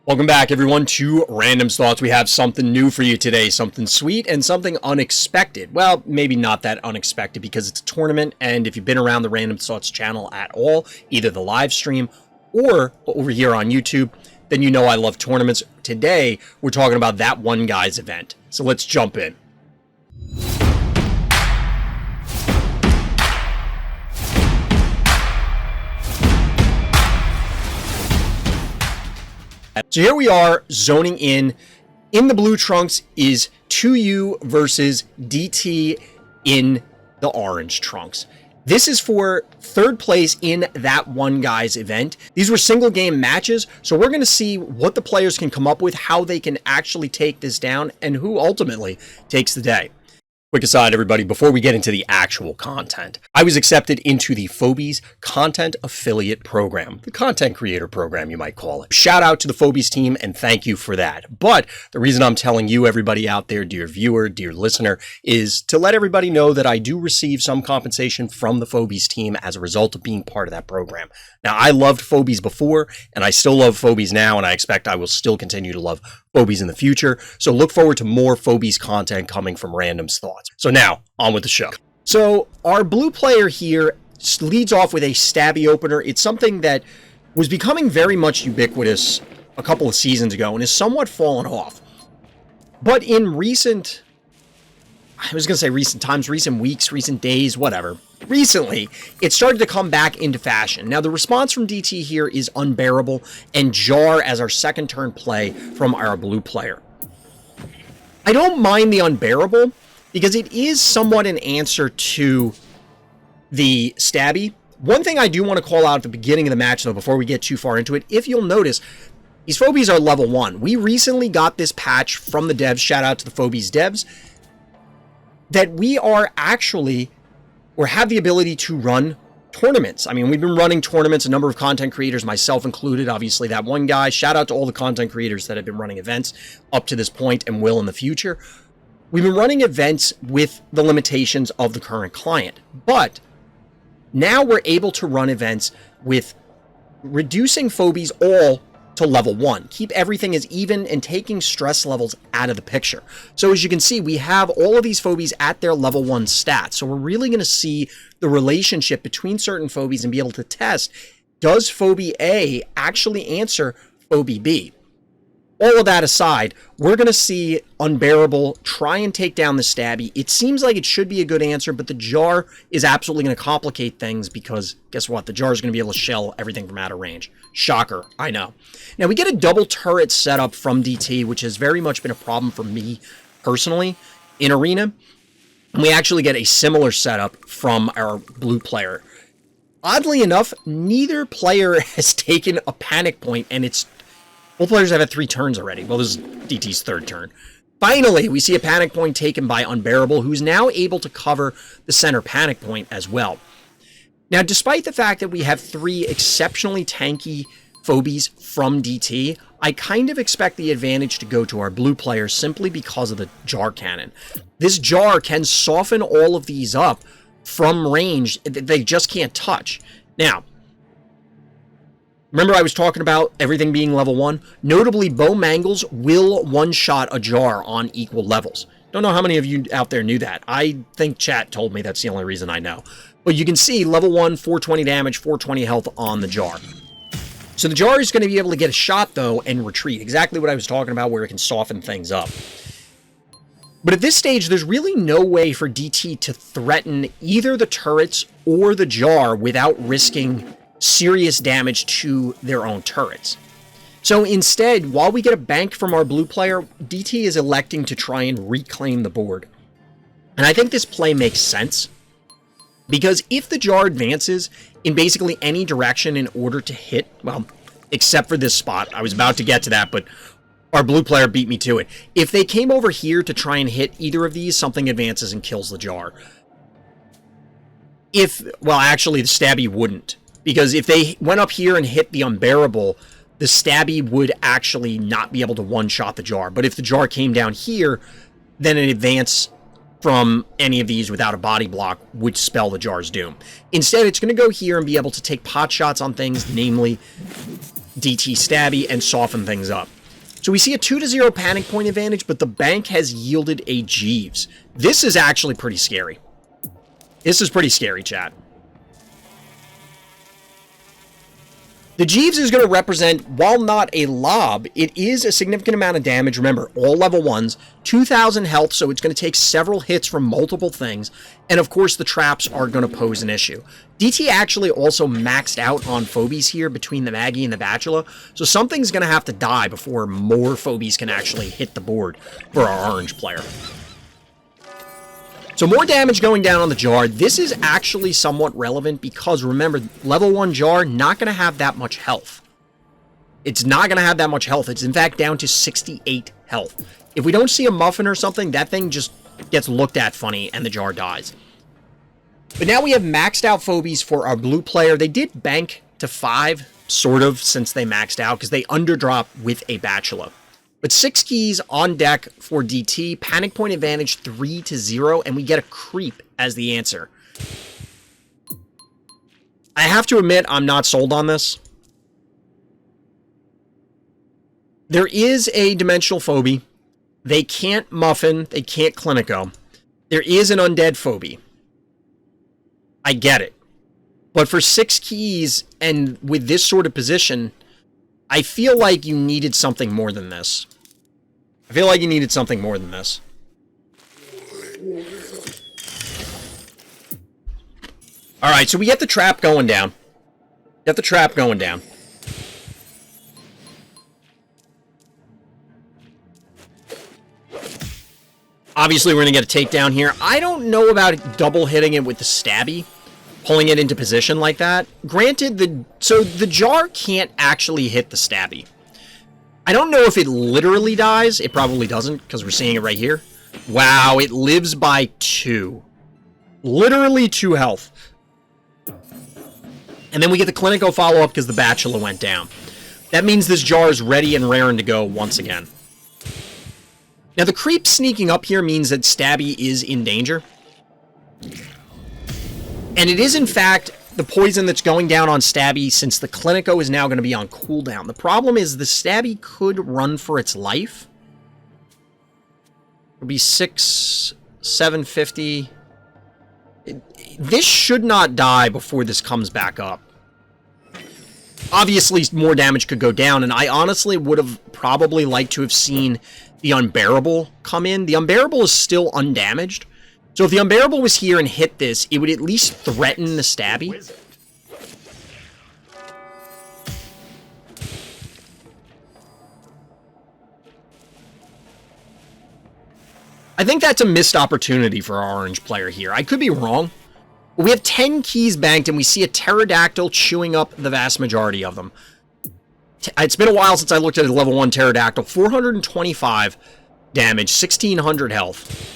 Welcome back, everyone, to Random Thoughts. We have something new for you today, something sweet and something unexpected. Well, maybe not that unexpected because it's a tournament, and if you've been around the Random Thoughts channel at all, either the live stream or over here on YouTube, then you know I love tournaments. Today, we're talking about That One Guy's event. So let's jump in. So here we are zoning in. In the blue trunks is 2U versus DT in the orange trunks. This is for third place in That One Guy's event. These were single game matches, so we're going to see what the players can come up with, how they can actually take this down, and who ultimately takes the day. Quick aside, everybody, before we get into the actual content, I was accepted into the Phobies Content Affiliate Program, the content creator program, you might call it. Shout out to the Phobies team, and thank you for that. But the reason I'm telling you, everybody out there, dear viewer, dear listener, is to let everybody know that I do receive some compensation from the Phobies team as a result of being part of that program. Now, I loved Phobies before, and I still love Phobies now, and I expect I will still continue to love Phobies in the future. So look forward to more Phobies content coming from Random Thoughts. So now, on with the show. So our blue player here leads off with a stabby opener. It's something that was becoming very much ubiquitous a couple of seasons ago and has somewhat fallen off. But in recent times, recent weeks, recent days, whatever, recently, it started to come back into fashion. Now, the response from DT here is Unbearable and Jar as our second turn play from our blue player. I don't mind the Unbearable because it is somewhat an answer to the stabby. One thing I do want to call out at the beginning of the match, though, before we get too far into it, if you'll notice, these Phobies are level 1. We recently got this patch from the devs, shout out to the Phobies devs, that we are actually, or have the ability to run tournaments. I mean, we've been running tournaments, a number of content creators, myself included, obviously That One Guy. Shout out to all the content creators that have been running events up to this point and will in the future. We've been running events with the limitations of the current client, but now we're able to run events with reducing Phobies all to level 1. Keep everything as even and taking stress levels out of the picture. So as you can see, we have all of these Phobies at their level 1 stats. So we're really going to see the relationship between certain Phobies and be able to test, does Phobie A actually answer Phobie B? All of that aside, we're going to see Unbearable try and take down the stabby. It seems like it should be a good answer, but the Jar is absolutely going to complicate things because guess what? The Jar is going to be able to shell everything from out of range. Shocker, I know. Now, we get a double turret setup from DT, which has very much been a problem for me personally in Arena. And we actually get a similar setup from our blue player. Oddly enough, neither player has taken a panic point, and both players have had 3 turns already. Well, this is DT's 3rd turn. Finally, we see a panic point taken by Unbearable, who's now able to cover the center panic point as well. Now, despite the fact that we have 3 exceptionally tanky Phobies from DT, I kind of expect the advantage to go to our blue player simply because of the Jar cannon. This Jar can soften all of these up from range that they just can't touch. Now, remember I was talking about everything being level 1? Notably, Bow Mangles will one-shot a Jar on equal levels. Don't know how many of you out there knew that. I think chat told me that's the only reason I know. But you can see level 1, 420 damage, 420 health on the Jar. So the Jar is going to be able to get a shot, though, and retreat. Exactly what I was talking about, where it can soften things up. But at this stage, there's really no way for DT to threaten either the turrets or the Jar without risking serious damage to their own turrets. So instead, while we get a bank from our blue player, DT is electing to try and reclaim the board. And I think this play makes sense, because if the Jar advances in basically any direction in order to hit, well, except for this spot, I was about to get to that, but our blue player beat me to it. If they came over here to try and hit either of these, something advances and kills the Jar. Well, actually, the stabby wouldn't. Because if they went up here and hit the Unbearable, the stabby would actually not be able to one-shot the Jar. But if the Jar came down here, then an advance from any of these without a body block would spell the Jar's doom. Instead, it's going to go here and be able to take pot shots on things, namely DT stabby, and soften things up. So we see a 2-0 panic point advantage, but the bank has yielded a Jeeves. This is actually pretty scary. This is pretty scary, chat. The Jeeves is going to represent, while not a lob, it is a significant amount of damage. Remember, all level 1s, 2,000 health, so it's going to take several hits from multiple things. And of course, the traps are going to pose an issue. DT actually also maxed out on Phobies here between the Maggie and the Bachelor, so something's going to have to die before more Phobies can actually hit the board for our orange player. So more damage going down on the jar. This is actually somewhat relevant because, remember, level 1 jar, not going to have that much health. It's not going to have that much health. It's, in fact, down to 68 health. If we don't see a muffin or something, that thing just gets looked at funny and the jar dies. But now we have maxed out Phobies for our blue player. They did bank to 5, sort of, since they maxed out, because they underdrop with a Bachelor. But 6 keys on deck for DT, panic point advantage 3-0, and we get a creep as the answer. I have to admit, I'm not sold on this. There is a dimensional phobie. They can't muffin, they can't clinico. There is an undead phobie. I get it. But for 6 keys, and with this sort of position, I feel like you needed something more than this. I feel like you needed something more than this. Alright, so we get the trap going down. Get the trap going down. Obviously, we're going to get a takedown here. I don't know about double hitting it with the stabby. Pulling it into position like that. Granted, the jar can't actually hit the stabby. I don't know if it literally dies. It probably doesn't, because we're seeing it right here. Wow, it lives by 2. Literally 2 health. And then we get the Clinico follow-up because the Bachelor went down. That means this jar is ready and raring to go once again. Now, the creep sneaking up here means that stabby is in danger. And it is, in fact, the poison that's going down on Stabby, since the Clinico is now going to be on cooldown. The problem is the Stabby could run for its life. It'll be 6, 750. This should not die before this comes back up. Obviously, more damage could go down, and I honestly would have probably liked to have seen the Unbearable come in. The Unbearable is still undamaged. So if the Unbearable was here and hit this, it would at least threaten the Stabby. I think that's a missed opportunity for our orange player here. I could be wrong. We have 10 keys banked, and we see a Pterodactyl chewing up the vast majority of them. It's been a while since I looked at a level 1 Pterodactyl. 425 damage, 1600 health.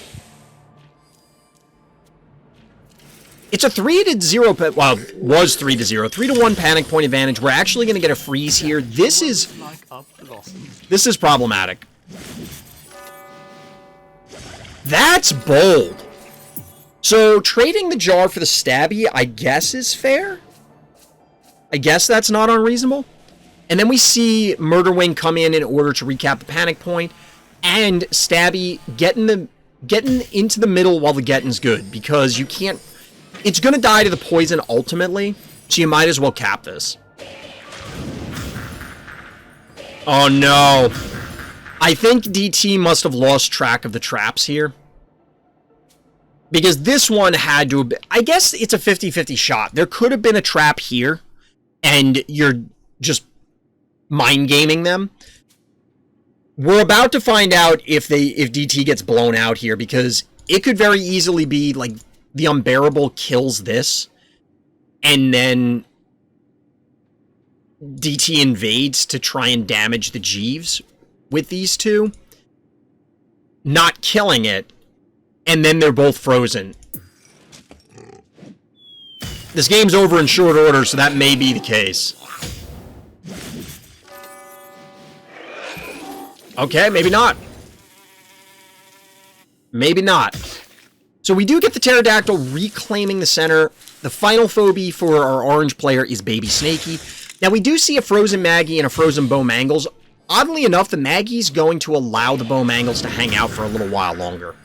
It's a 3-0, well, was 3-0, 3-1 panic point advantage. We're actually going to get a freeze here. This is problematic. That's bold. So trading the jar for the stabby, I guess, is fair. I guess that's not unreasonable. And then we see Murderwing come in order to recap the panic point, and stabby getting into the middle while the getting's good, because you can't. It's going to die to the poison ultimately, so you might as well cap this. Oh no. I think DT must have lost track of the traps here. Because this one had to have been, I guess it's a 50-50 shot. There could have been a trap here, and you're just mind gaming them. We're about to find out if DT gets blown out here, because it could very easily be like the Unbearable kills this, and then DT invades to try and damage the Jeeves with these two, not killing it, and then they're both frozen. This game's over in short order, so that may be the case. Okay, maybe not. Maybe not. So we do get the Pterodactyl reclaiming the center. The final phobie for our orange player is Baby Snakey. Now we do see a frozen Maggie and a frozen Bo Mangles. oddly enough, the Maggie's going to allow the Bow Mangles to hang out for a little while longer.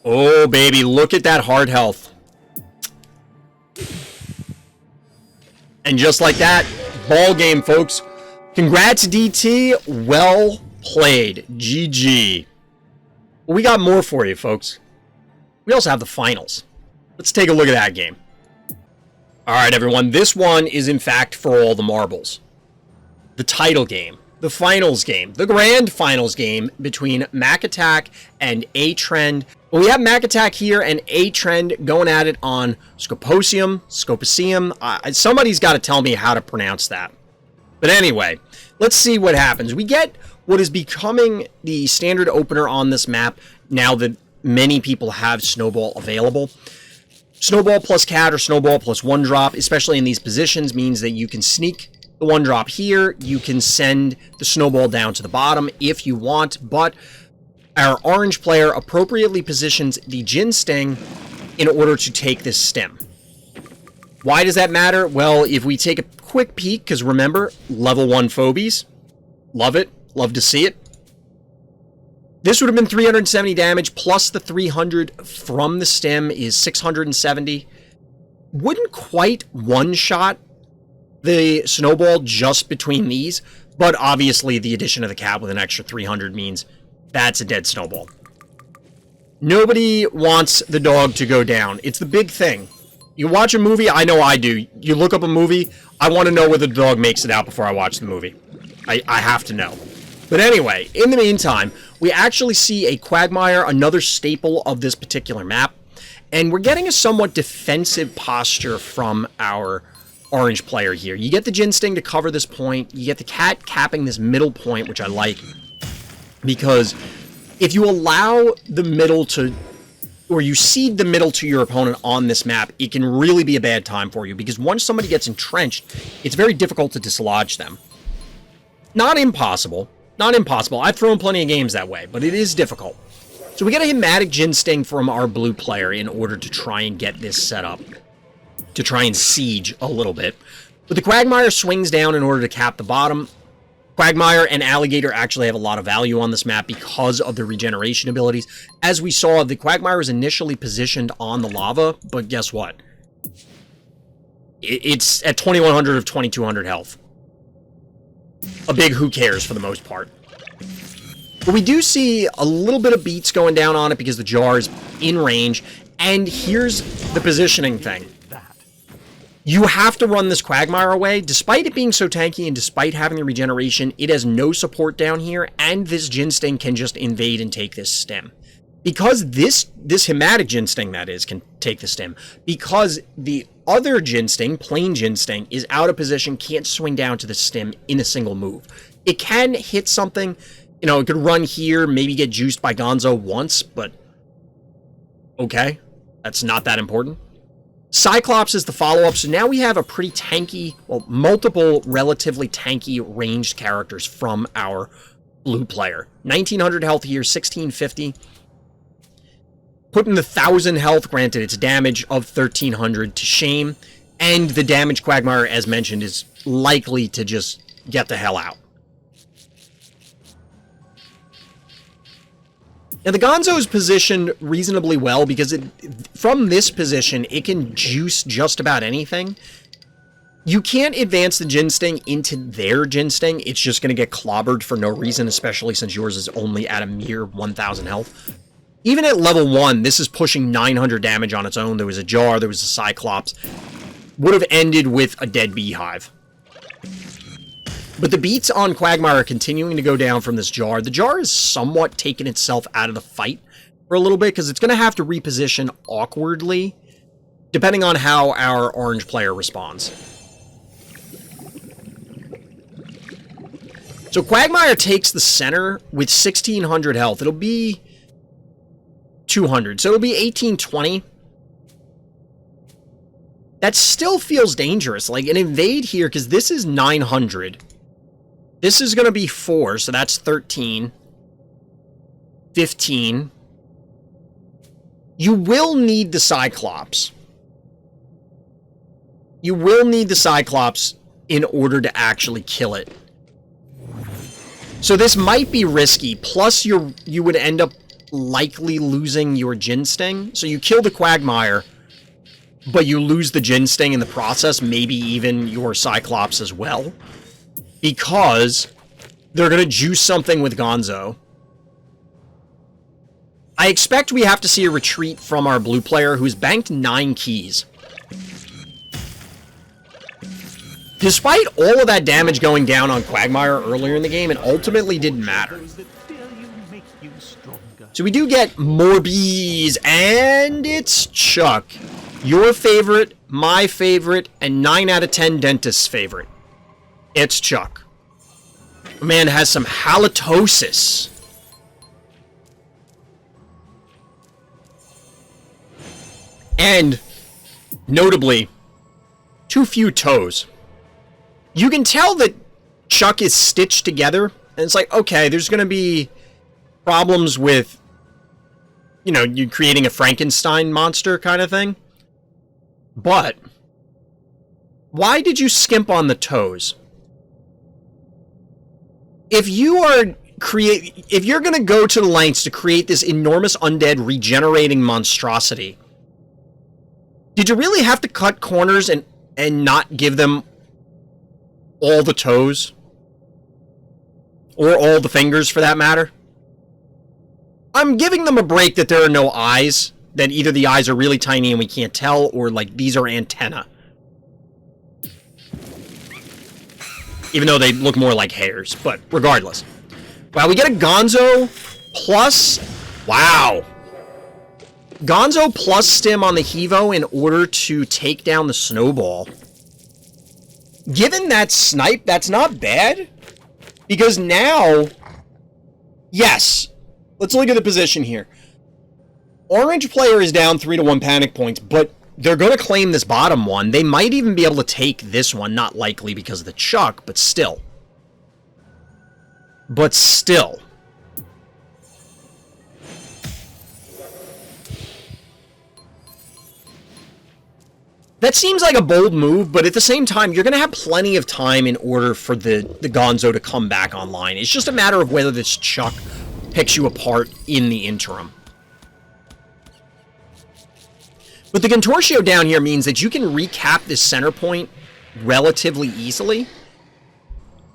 Oh, baby, look at that hard health. And just like that, ball game, folks. Congrats, DT. Well played. GG. Well, we got more for you, folks. We also have the finals. Let's take a look at that game. All right, everyone. This one is, in fact, for all the marbles. The title game. The finals game. The grand finals game between macattac and aTrend. Well, we have macattac here and aTrend going at it on Scoposium. Somebody's got to tell me how to pronounce that. But anyway, let's see what happens. We get what is becoming the standard opener on this map now that many people have Snowball available. Snowball plus Cat or Snowball plus 1-drop, especially in these positions, means that you can sneak the 1-drop here. You can send the Snowball down to the bottom if you want, but our orange player appropriately positions the Gin Sting in order to take this stem. Why does that matter? Well, if we take a quick peek, because remember, level 1 Phobies. Love it. Love to see it. This would have been 370 damage, plus the 300 from the stem is 670. Wouldn't quite one-shot the Snowball just between these, but obviously the addition of the Cat with an extra 300 means that's a dead Snowball. Nobody wants the dog to go down. It's the big thing. You watch a movie, I know I do. You look up a movie, I want to know whether the dog makes it out before I watch the movie. I have to know. But anyway, in the meantime, we actually see a Quagmire, another staple of this particular map, and we're getting a somewhat defensive posture from our orange player here. You get the Gin Sting to cover this point, you get the Cat capping this middle point, which I like, because if you allow the middle to, or you cede the middle to your opponent on this map, it can really be a bad time for you, because once somebody gets entrenched, it's very difficult to dislodge them. Not impossible. Not impossible. I've thrown plenty of games that way, but it is difficult. So we get a Hematic Gin Sting from our blue player in order to try and get this set up, to try and siege a little bit. But the Quagmire swings down in order to cap the bottom. Quagmire and Alligator actually have a lot of value on this map because of the regeneration abilities. As we saw, the Quagmire was initially positioned on the lava, but guess what? It's at 2100 of 2200 health. A big who cares for the most part. But we do see a little bit of beats going down on it because the jar is in range. And here's the positioning thing. You have to run this Quagmire away. Despite it being so tanky and despite having the regeneration, it has no support down here, and this Gin Sting can just invade and take this stem. Because this Hematic Gin Sting, that is, can take the stem. Because the other Gin Sting, plain Gin Sting, is out of position, can't swing down to the stem in a single move. It can hit something, you know, it could run here, maybe get juiced by Gonzo once, but okay, that's not that important. Cyclops is the follow-up, so now we have a pretty tanky, well, multiple relatively tanky ranged characters from our blue player. 1900 health here, 1650. Putting the 1000 health, granted its damage of 1300 to shame, and the damage Quagmire, as mentioned, is likely to just get the hell out. Now, the Gonzo is positioned reasonably well because from this position, it can juice just about anything. You can't advance the Gin Sting into their Gin Sting. It's just going to get clobbered for no reason, especially since yours is only at a mere 1000 health. Even at level 1, this is pushing 900 damage on its own. There was a jar, there was a Cyclops. Would have ended with a dead beehive. But the beats on Quagmire are continuing to go down from this jar. The jar is somewhat taken itself out of the fight for a little bit because it's going to have to reposition awkwardly depending on how our orange player responds. So Quagmire takes the center with 1600 health. It'll be 200, so it'll be 1820. That still feels dangerous. Like an invade here, because this is 900. This is going to be 4, so that's 13. 15. You will need the Cyclops. You will need the Cyclops in order to actually kill it. So this might be risky. Plus, you would end up likely losing your Gin Sting. So you kill the Quagmire, but you lose the Gin Sting in the process, maybe even your Cyclops as well. Because they're going to juice something with Gonzo. I expect we have to see a retreat from our blue player who's banked 9 keys. Despite all of that damage going down on Quagmire earlier in the game, it ultimately didn't matter. So we do get more bees, and it's Chuck. Your favorite, my favorite, and 9 out of 10 dentist's favorite. It's Chuck. The man has some halitosis. And, notably, too few toes. You can tell that Chuck is stitched together, and it's like, okay, there's going to be problems with, you know, you creating a Frankenstein monster kind of thing. But, why did you skimp on the toes? If you are if you're going to go to the lengths to create this enormous undead regenerating monstrosity, did you really have to cut corners and not give them all the toes? Or all the fingers, for that matter? I'm giving them a break that there are no eyes, that either the eyes are really tiny and we can't tell, or, like, these are antennae. Even though they look more like hairs, but regardless. Wow, we get a Gonzo plus... Wow. Gonzo plus Stim on the Hevo in order to take down the Snowball. Given that snipe, that's not bad. Because now... Yes. Let's look at the position here. Orange player is down 3-1 panic points, but they're going to claim this bottom one. They might even be able to take this one. Not likely because of the Chuck, but still. But still. That seems like a bold move, but at the same time, you're going to have plenty of time in order for the Gonzo to come back online. It's just a matter of whether this Chuck picks you apart in the interim. But the Contortio down here means that you can recap this center point relatively easily.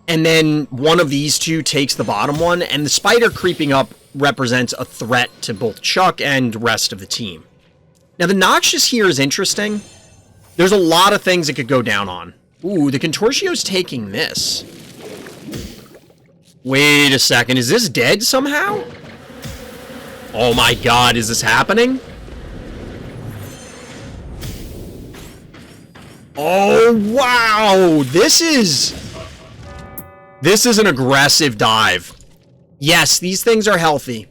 And then one of these two takes the bottom one, and the Spider creeping up represents a threat to both Chuck and rest of the team. Now, the Noxious here is interesting. There's a lot of things it could go down on. Ooh, the Contortio's taking this. Wait a second, is this dead somehow? Oh my god, is this happening? Oh, wow! This is an aggressive dive. Yes, these things are healthy.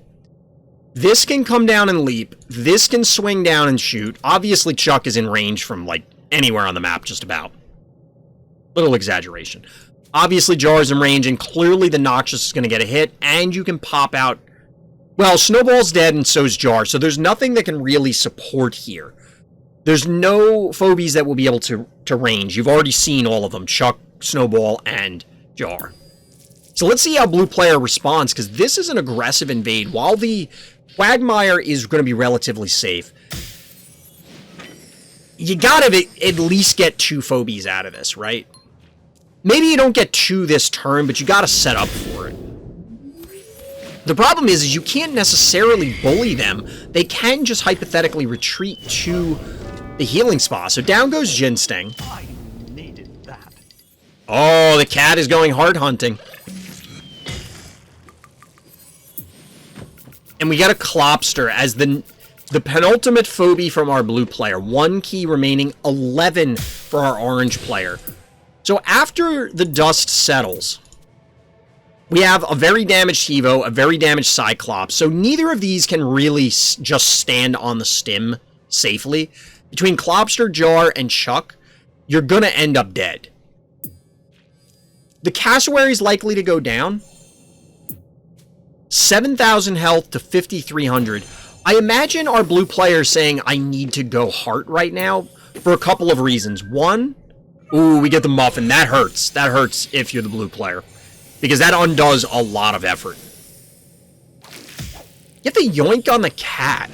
This can come down and leap. This can swing down and shoot. Obviously, Chuck is in range from, like, anywhere on the map, just about. Little exaggeration. Obviously, Jar's in range, and clearly the Noxious is going to get a hit, and you can pop out... Well, Snowball's dead, and so's Jar, so there's nothing that can really support here. There's no Phobies that will be able to range. You've already seen all of them. Chuck, Snowball, and Jar. So let's see how blue player responds, because this is an aggressive invade. While the Quagmire is going to be relatively safe, you gotta at least get 2 Phobies out of this, right? Maybe you don't get 2 this turn, but you gotta set up for it. The problem is you can't necessarily bully them. They can just hypothetically retreat to the healing spa. So down goes Gin Sting. I needed that. Oh, the cat is going hard hunting. And we got a Clopster as the penultimate Phobie from our blue player. 1 key remaining, 11 for our orange player. So after the dust settles, we have a very damaged Hevo, a very damaged Cyclops. So neither of these can really just stand on the stim safely. Between Clopster, Jar, and Chuck, you're going to end up dead. The Cassowary is likely to go down. 7,000 health to 5,300. I imagine our blue player saying, I need to go heart right now for a couple of reasons. One, ooh, we get the muffin. That hurts. That hurts if you're the blue player, because that undoes a lot of effort. Get the yoink on the cat.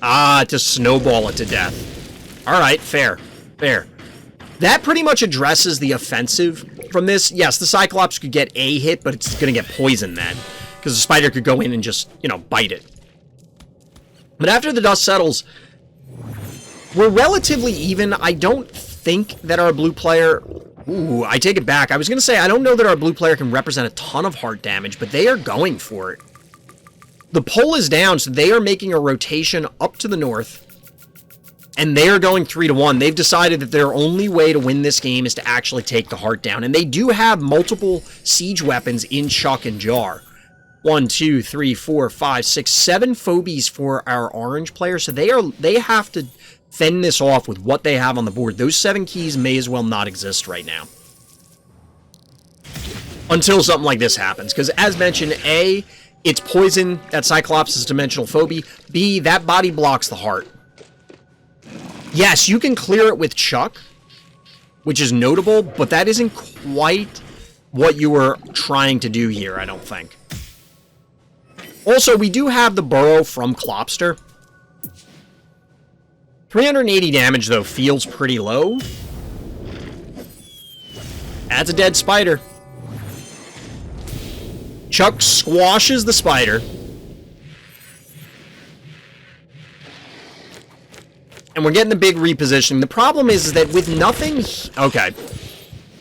Ah, to snowball it to death. All right, fair, fair. That pretty much addresses the offensive from this. Yes, the Cyclops could get a hit, but it's going to get poisoned then, because the spider could go in and just, you know, bite it. But after the dust settles, we're relatively even. I don't think that our blue player... Ooh, I take it back. I was going to say, I don't know that our blue player can represent a ton of heart damage, but they are going for it. The pole is down, so they are making a rotation up to the north, and they are going 3-1. They've decided that their only way to win this game is to actually take the heart down, and they do have multiple siege weapons in Chuck and Jar. 1, 2, 3, 4, 5, 6, 7 Phobies for our orange player, so they have to fend this off with what they have on the board. Those 7 keys may as well not exist right now, until something like this happens, because as mentioned, A, it's poison, that Cyclops is dimensional phobia. B, that body blocks the heart. Yes, you can clear it with Chuck, which is notable, but that isn't quite what you were trying to do here, I don't think. Also, we do have the burrow from Clopster. 380 damage, though, feels pretty low. That's a dead spider. Chuck squashes the spider. And we're getting the big repositioning. The problem is that with nothing... Okay.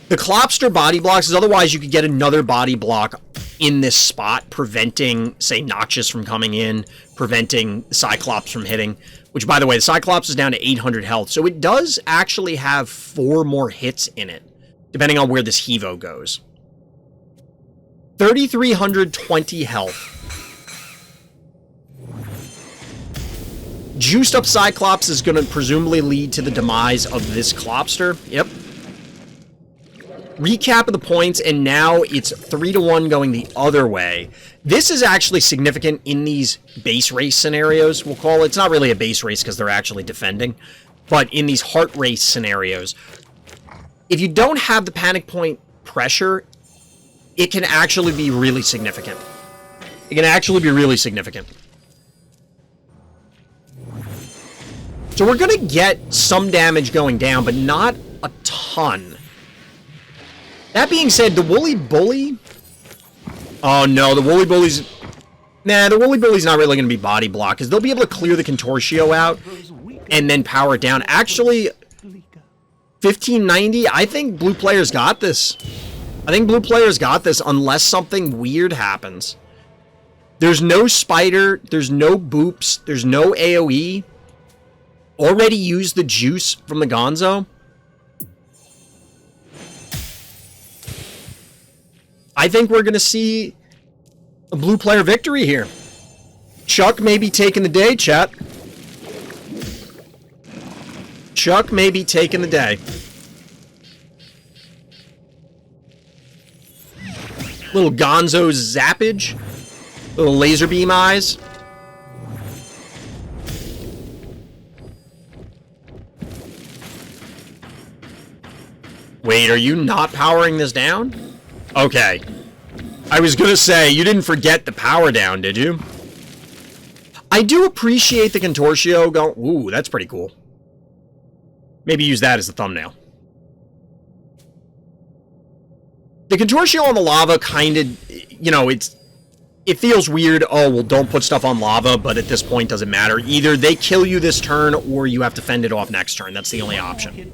The Clopster body blocks, otherwise you could get another body block in this spot, preventing, say, Noxious from coming in, preventing Cyclops from hitting. Which, by the way, the Cyclops is down to 800 health, so it does actually have 4 more hits in it, depending on where this Hevo goes. 3,320 health. Juiced up Cyclops is going to presumably lead to the demise of this Clopster. Yep. Recap of the points, and now it's 3-1 going the other way. This is actually significant in these base race scenarios, we'll call it. It's not really a base race because they're actually defending, but in these heart race scenarios, if you don't have the panic point pressure, it can actually be really significant. It can actually be really significant. So we're going to get some damage going down, but not a ton. That being said, the Woolly Bully... Oh no, the Woolly Bully's... Nah, the Woolly Bully's not really going to be body block, because they'll be able to clear the Contortio out and then power it down. Actually, 1590, I think blue players got this. I think blue players got this unless something weird happens. There's no spider, there's no boops, there's no AoE. Already used the juice from the Gonzo. I think we're going to see a blue player victory here. Chuck may be taking the day, chat. Chuck may be taking the day. Little Gonzo zappage. Little laser beam eyes. Wait, are you not powering this down? Okay. I was gonna say, you didn't forget the power down, did you? I do appreciate the Contortio going... Ooh, that's pretty cool. Maybe use that as the thumbnail. The Contortio on the lava kind of... You know, it feels weird. Oh, well, don't put stuff on lava, but at this point, doesn't matter. Either they kill you this turn, or you have to fend it off next turn. That's the only option.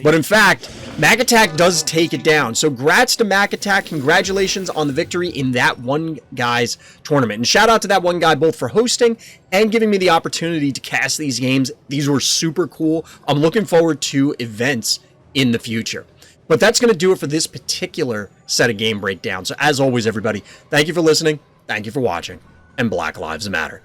But in fact, macattac does take it down. So grats to macattac. Congratulations on the victory in that one guy's tournament. And shout out to that one guy both for hosting and giving me the opportunity to cast these games. These were super cool. I'm looking forward to events in the future. But that's going to do it for this particular set of game breakdown. So as always, everybody, thank you for listening, thank you for watching, and Black Lives Matter.